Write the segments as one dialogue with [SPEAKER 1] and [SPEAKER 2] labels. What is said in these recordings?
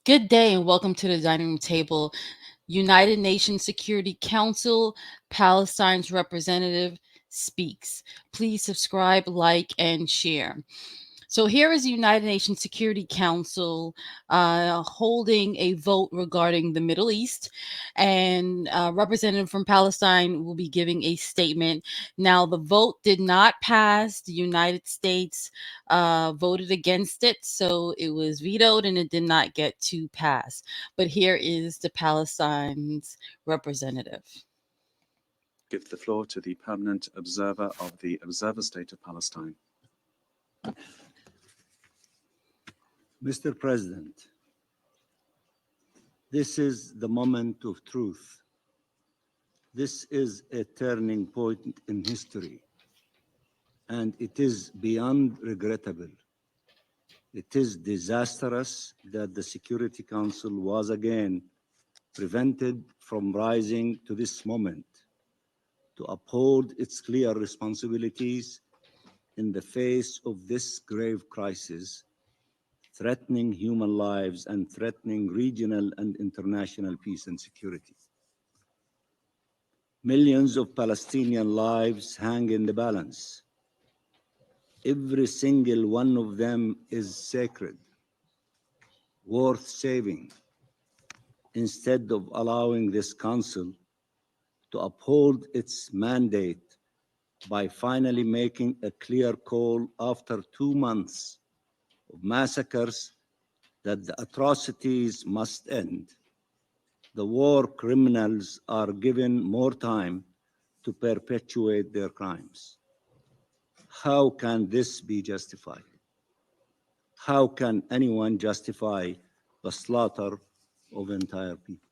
[SPEAKER 1] Good day and welcome to the dining room table. United Nations Security Council, Palestine's representative speaks. Please subscribe, like, and share. So here is the United Nations Security Council holding a vote regarding the Middle East, and a representative from Palestine will be giving a statement. Now, the vote did not pass. The United States voted against it, so it was vetoed and it did not get to pass. But here is the Palestine's representative.
[SPEAKER 2] Give the floor to the permanent observer of the Observer State of Palestine.
[SPEAKER 3] Mr. President, this is the moment of truth. This is a turning point in history, and it is beyond regrettable. It is disastrous that the Security Council was again prevented from rising to this moment to uphold its clear responsibilities in the face of this grave crisis, threatening human lives and threatening regional and international peace and security. Millions of Palestinian lives hang in the balance. Every single one of them is sacred, worth saving. Instead of allowing this council to uphold its mandate by finally making a clear call after 2 months of massacres that the atrocities must end, the war criminals are given more time to perpetuate their crimes. How can this be justified? How can anyone justify the slaughter of entire people?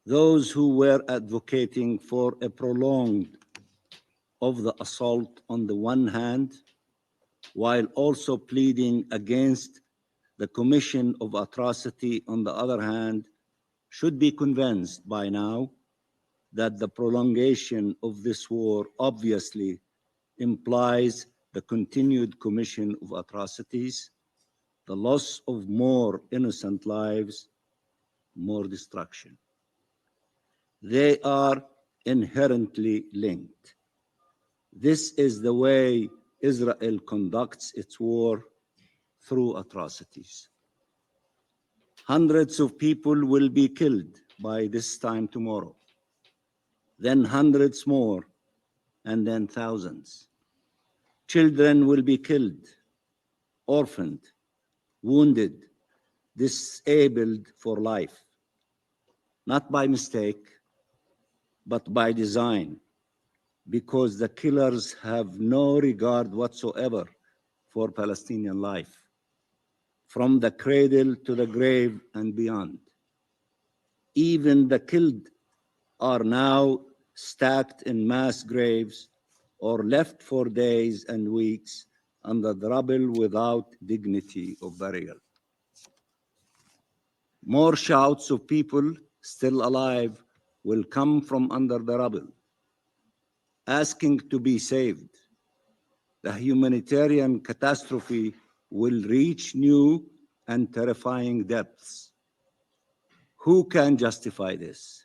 [SPEAKER 3] Those who were advocating for a prolonged of the assault on the one hand, while also pleading against the commission of atrocity on the other hand, should be convinced by now that the prolongation of this war obviously implies the continued commission of atrocities, the loss of more innocent lives, more destruction. They are inherently linked. This is the way Israel conducts its war, through atrocities. Hundreds of people will be killed by this time tomorrow, then hundreds more, and then thousands. Children will be killed, orphaned, wounded, disabled for life, not by mistake, but by design, because the killers have no regard whatsoever for Palestinian life, from the cradle to the grave and beyond. Even the killed are now stacked in mass graves or left for days and weeks under the rubble without dignity of burial. More shouts of people still alive will come from under the rubble, asking to be saved. The humanitarian catastrophe will reach new and terrifying depths. Who can justify this?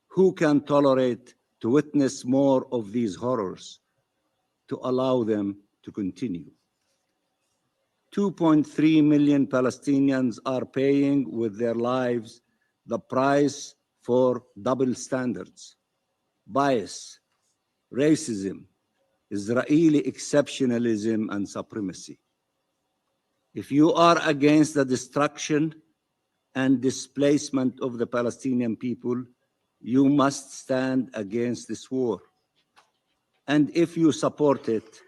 [SPEAKER 3] Who can tolerate to witness more of these horrors, to allow them to continue? 2.3 million Palestinians are paying with their lives the price for double standards, bias, racism, Israeli exceptionalism, and supremacy. If you are against the destruction and displacement of the Palestinian people, you must stand against this war. And if you support it,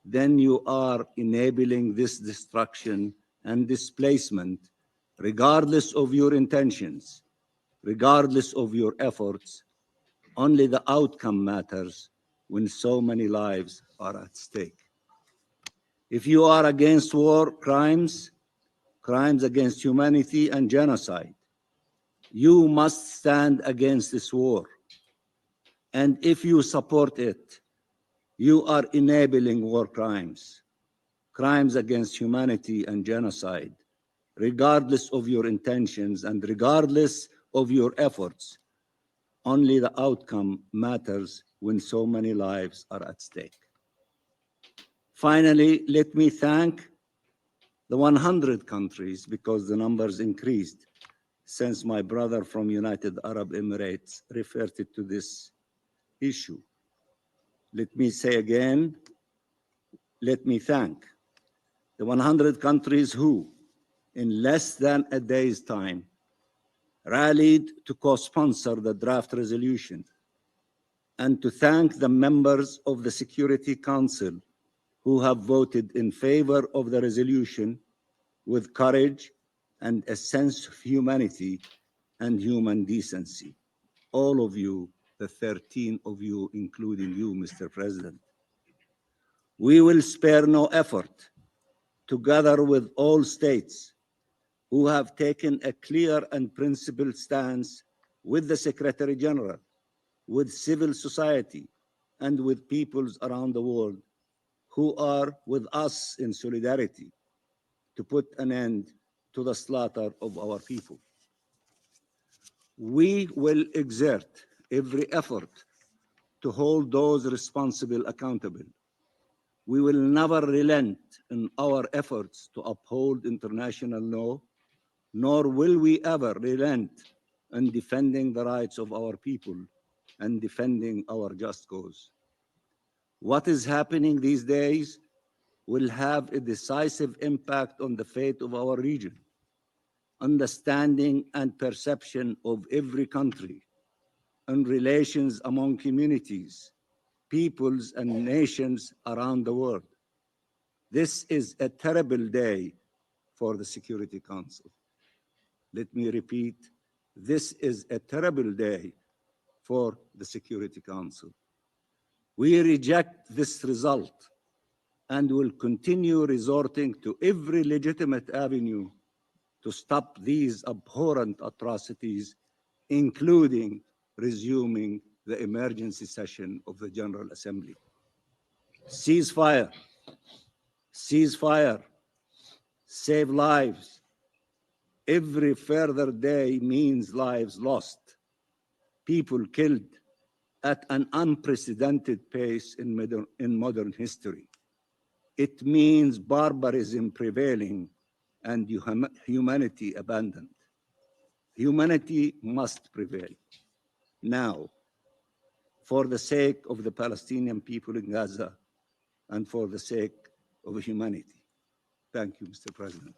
[SPEAKER 3] then you are enabling this destruction and displacement, regardless of your intentions, regardless of your efforts. Only the outcome matters when so many lives are at stake. If you are against war crimes, crimes against humanity and genocide, you must stand against this war. And if you support it, you are enabling war crimes, crimes against humanity and genocide, regardless of your intentions and regardless of your efforts. Only the outcome matters when so many lives are at stake. Finally, let me thank the 100 countries because the numbers increased since my brother from United Arab Emirates referred to this issue. Let me say again, let me thank the 100 countries who, in less than a day's time, rallied to co-sponsor the draft resolution, and to thank the members of the Security Council who have voted in favor of the resolution with courage and a sense of humanity and human decency. All of you, the 13 of you, including you, Mr. President. We will spare no effort, together with all states who have taken a clear and principled stance with the Secretary General, with civil society, and with peoples around the world who are with us in solidarity to put an end to the slaughter of our people. We will exert every effort to hold those responsible accountable. We will never relent in our efforts to uphold international law, nor will we ever relent in defending the rights of our people and defending our just cause. What is happening these days will have a decisive impact on the fate of our region, understanding and perception of every country, and relations among communities, peoples, and nations around the world. This is a terrible day for the Security Council. Let me repeat, this is a terrible day for the Security Council. We reject this result and will continue resorting to every legitimate avenue to stop these abhorrent atrocities, including resuming the emergency session of the General Assembly. Ceasefire, ceasefire, save lives. Every further day means lives lost, people killed at an unprecedented pace in modern history. It means barbarism prevailing and humanity abandoned. Humanity must prevail now for the sake of the Palestinian people in Gaza and for the sake of humanity. Thank you, Mr. President.